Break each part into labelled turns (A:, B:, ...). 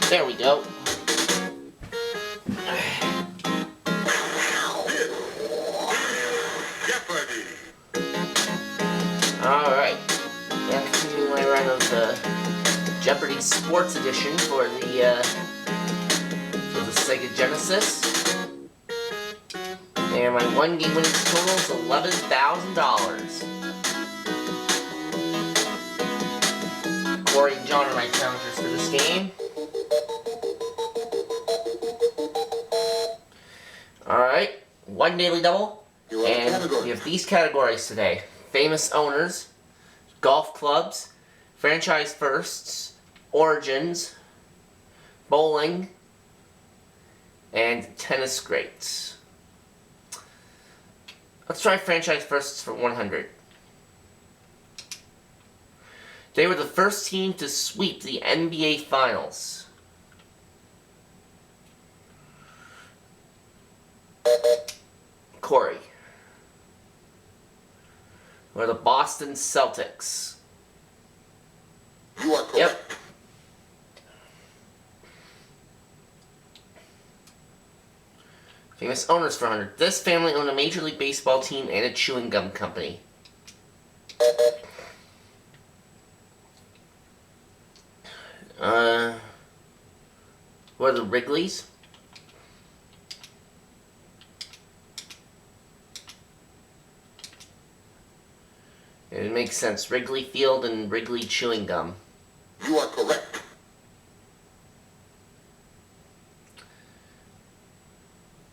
A: There we go.
B: Jeopardy!
A: Alright. Yeah, continuing my run of the Jeopardy Sports Edition for the Sega Genesis. And my one game winning total is $11,000. Corey and John are my challengers for this game. Alright, one daily double. And we have these categories today: famous owners, golf clubs, franchise firsts, origins, bowling, and tennis greats. Let's try franchise firsts for 100. They were the first team to sweep the NBA Finals. Corey. Or the Boston Celtics.
B: You are correct.
A: Yep. Famous owners for 100. This family owned a Major League Baseball team and a chewing gum company. What are the Wrigleys? It makes sense. Wrigley Field and Wrigley Chewing Gum.
B: You are correct.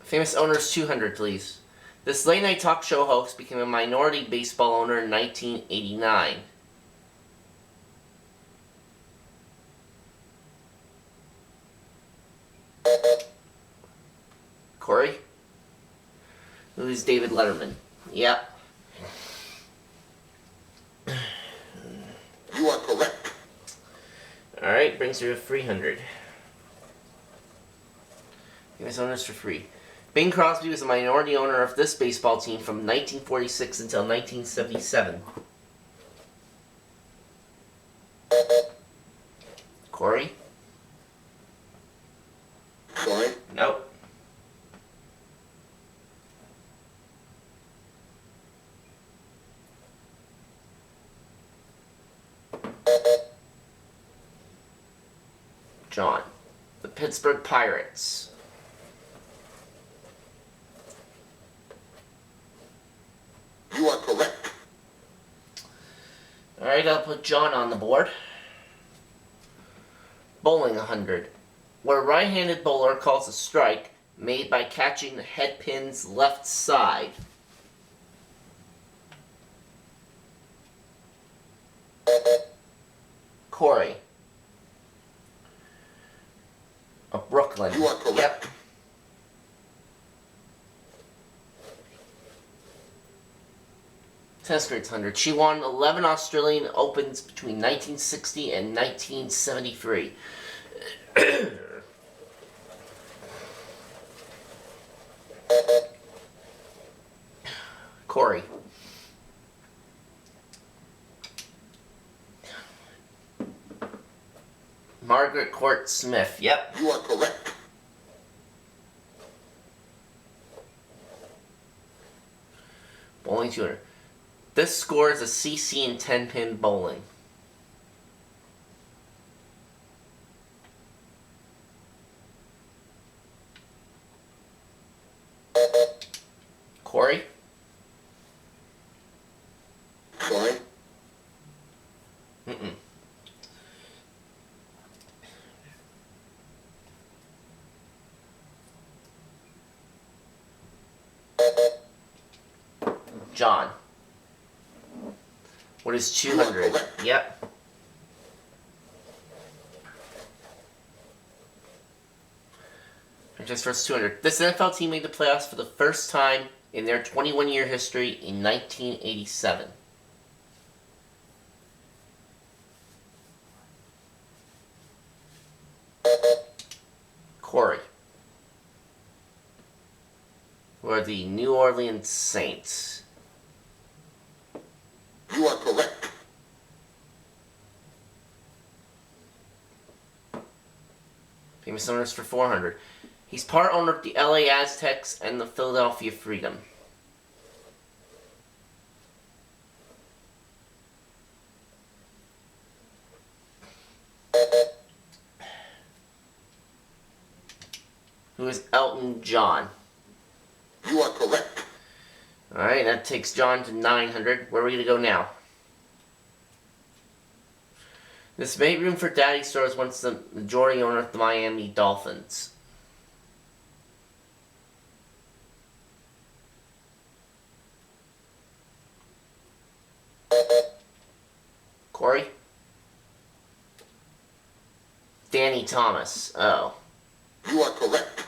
A: Famous owners 200, please. This late-night talk show host became a minority baseball owner in 1989. Corey? Who's David Letterman? Yep.
B: You are correct.
A: Alright, brings you to 300. Famous owners for free. Bing Crosby was a minority owner of this baseball team from 1946 until 1977. Corey?
B: Sorry.
A: Nope. John. The Pittsburgh Pirates.
B: You are correct.
A: Alright, I'll put John on the board. Bowling 100. Where a right-handed bowler calls a strike made by catching the head pin's left side. Corey. Of Brooklyn.
B: You are correct.
A: Yep. Tennis greats 100. She won 11 Australian Opens between 1960 and 1973. Corey. Margaret Court Smith. Yep.
B: You are correct.
A: Bowling 200. This score is a CC in 10-pin bowling. Corey?
B: Sorry.
A: Mm-mm. John. What is 200? Yep. Just first 200. This NFL team made the playoffs for the first time in their 21-year history in 1987. Corey. Who are the New Orleans Saints.
B: You are correct.
A: Famous owners for 400. He's part owner of the LA Aztecs and the Philadelphia Freedom. Who is Elton John?
B: You are correct.
A: Alright, that takes John to 900. Where are we going to go now? This Make Room for Daddy store is once the majority owner of the Miami Dolphins. Corey? Danny Thomas. Oh.
B: You are correct.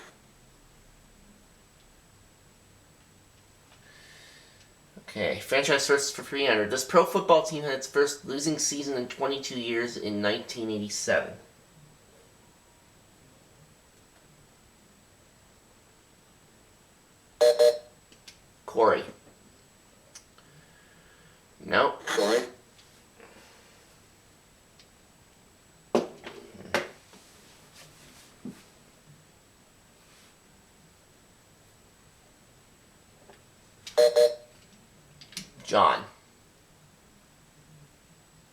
A: Okay, franchise sources for 300. This pro football team had its first losing season in 22 years in 1987. Corey. No.
B: Fine.
A: John.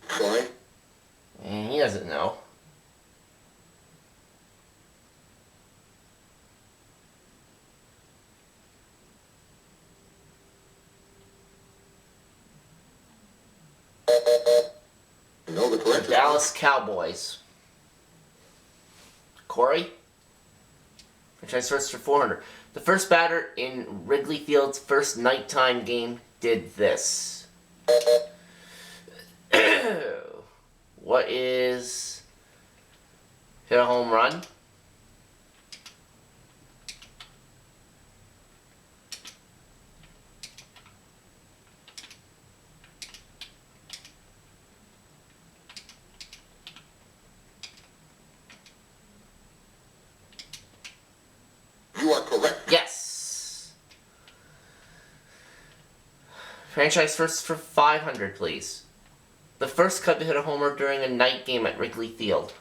B: Fine.
A: And he doesn't know.
B: No, the correct.
A: Dallas Cowboys. Corey? Franchise source for 400. The first batter in Wrigley Field's first nighttime game did this. What is... Hit a home run?
B: You are correct.
A: Yes. Franchise first for 500, please. The first Cub to hit a homer during a night game at Wrigley Field.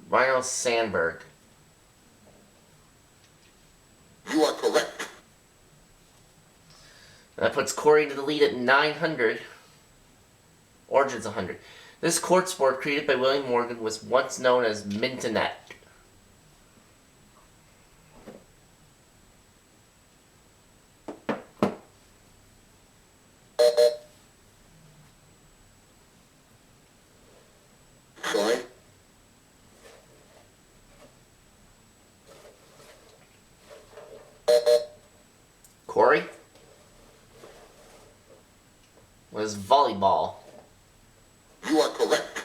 A: Rhino Sandberg.
B: You are correct.
A: That puts Corey to the lead at 900. Origin's 100. This court sport, created by William Morgan, was once known as mintonette.
B: Fine.
A: Corey? Was volleyball.
B: You are correct.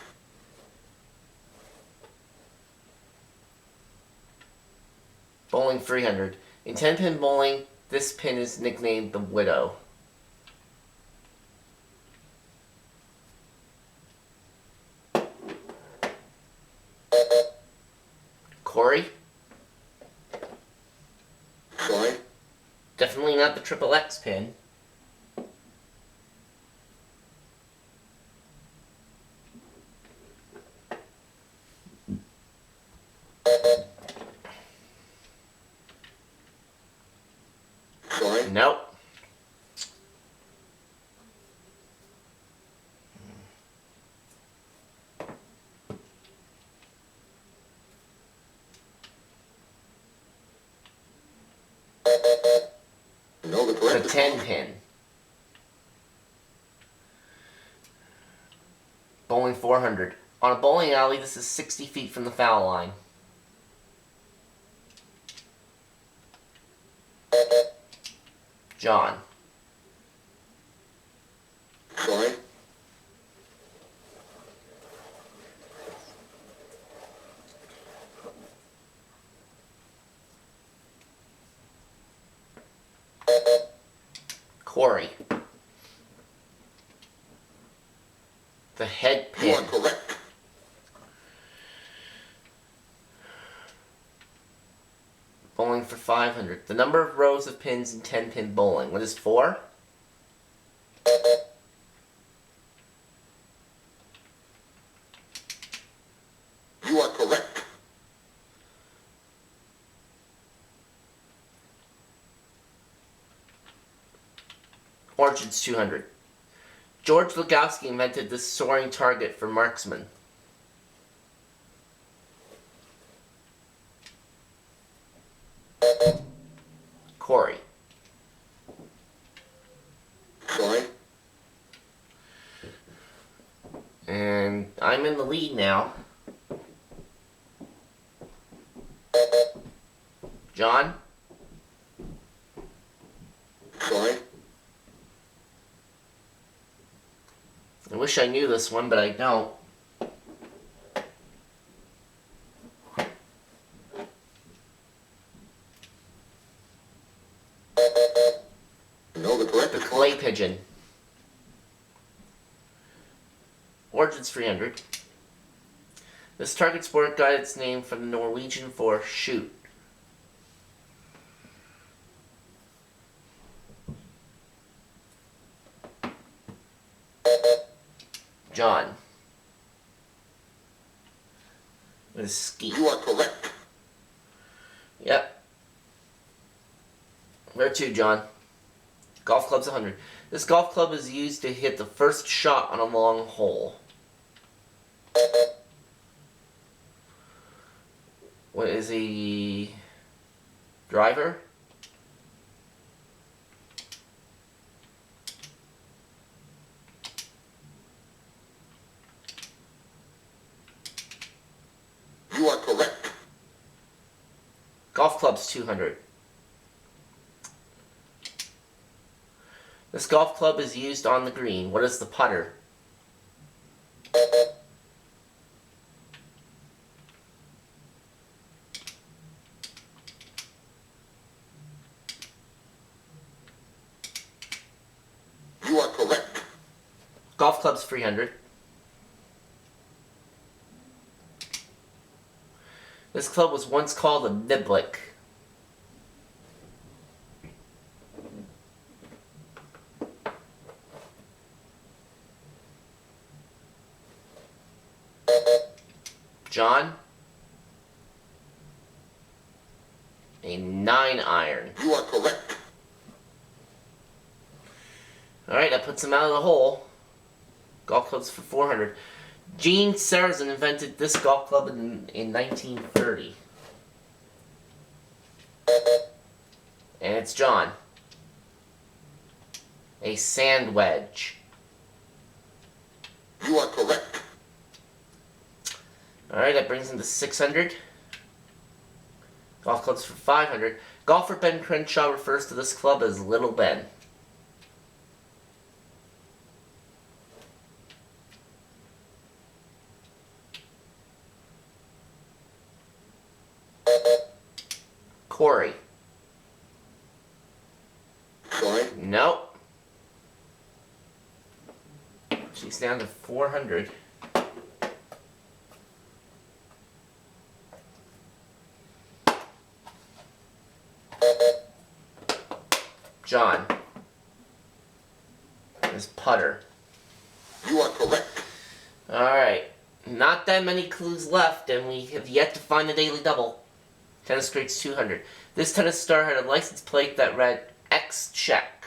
A: Bowling 300. In 10-pin bowling, this pin is nicknamed the Widow. Corey?
B: Fine.
A: Definitely not the triple X pin.
B: Fine.
A: Nope.
B: No, the
A: The
B: correct.
A: 10-pin. Bowling 400. On a bowling alley, this is 60 feet from the foul line. John.
B: Fine.
A: Corey. The head
B: You are
A: pin.
B: correct.
A: Bowling for 500. The number of rows of pins in 10-pin bowling. What is 4?
B: You are correct.
A: Origins 200. George Lugowski invented this soaring target for marksmen. Corey.
B: Fine.
A: And I'm in the lead now. John?
B: Fine.
A: I wish I knew this one, but I don't.
B: Know the correct
A: The
B: response.
A: clay pigeon. Origins 300. This target sport got its name from the Norwegian for shoot. John. What is ski?
B: You are correct.
A: Yep. Where to, John? Golf club's 100. This golf club is used to hit the first shot on a long hole. What is a driver?
B: You are correct.
A: Golf club's 200. This golf club is used on the green. What is the putter?
B: You are correct.
A: Golf club's 300. This club was once called a niblick. John? A 9-iron.
B: You are correct.
A: Alright, that puts him out of the hole. Golf clubs for 400. Gene Sarazen invented this golf club in 1930. And it's John. A sand wedge.
B: You are correct.
A: Alright, that brings him to 600. Golf clubs for 500. Golfer Ben Crenshaw refers to this club as Little Ben. Corey.
B: Fine.
A: Nope. She's down to 400. John. His putter.
B: You are correct.
A: Alright. Not that many clues left, and we have yet to find the daily double. Tennis Greats 200. This tennis star had a license plate that read X check.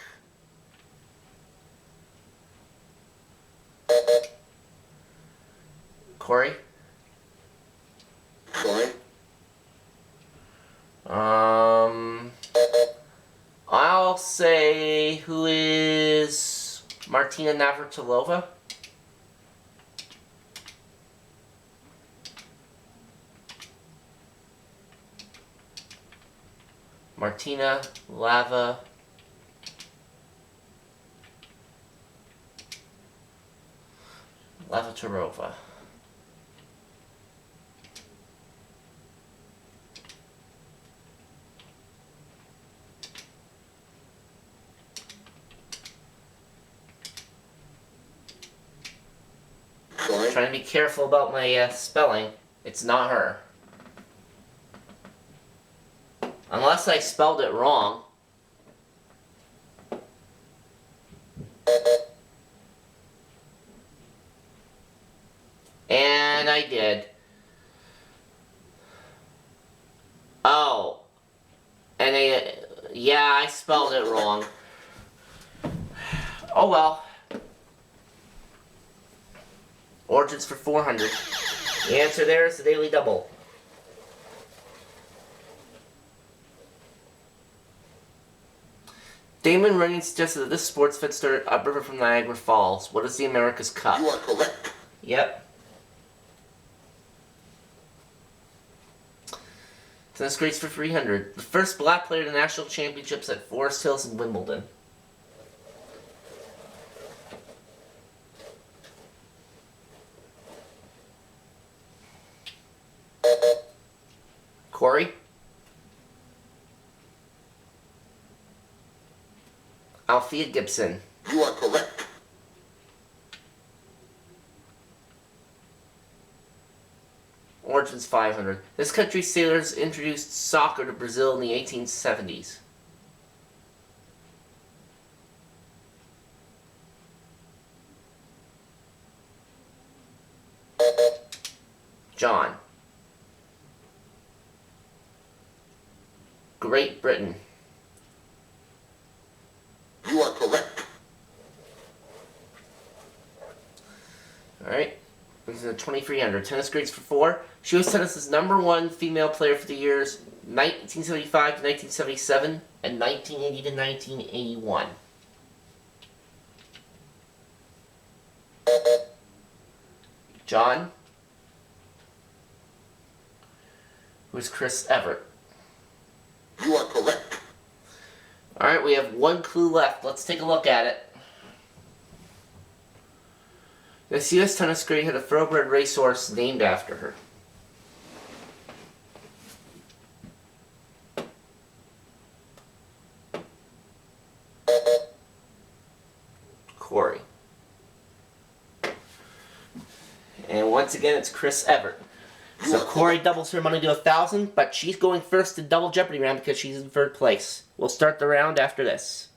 A: Corey?
B: Fine.
A: I'll say, who is Martina Navratilova? Martina Navratilova.
B: Fine.
A: Trying to be careful about my spelling. It's not her. Unless I spelled it wrong. And I did. Oh. And yeah, I spelled it wrong. Oh well. Origins for 400. The answer there is the Daily Double. Damon Runyon suggested that this sports event started upriver from Niagara Falls. What is the America's Cup?
B: You are correct.
A: Yep. Tennis grades for 300. The first black player to the national championships at Forest Hills and Wimbledon. Corey? Althea Gibson.
B: You are correct.
A: Origins 500. This country's sailors introduced soccer to Brazil in the 1870s. John. Great Britain.
B: You are correct.
A: Alright. This is a 2300. Tennis grades for 4. She was tennis's #1 female player for the years 1975 to 1977 and 1980 to 1981. John. Who's Chris Everett?
B: You are correct.
A: Alright, we have one clue left. Let's take a look at it. This U.S. tennis grade had a thoroughbred racehorse named after her. Corey. And once again, it's Chris Everett. So Corey doubles her money to 1,000, but she's going first in double Jeopardy round because she's in third place. We'll start the round after this.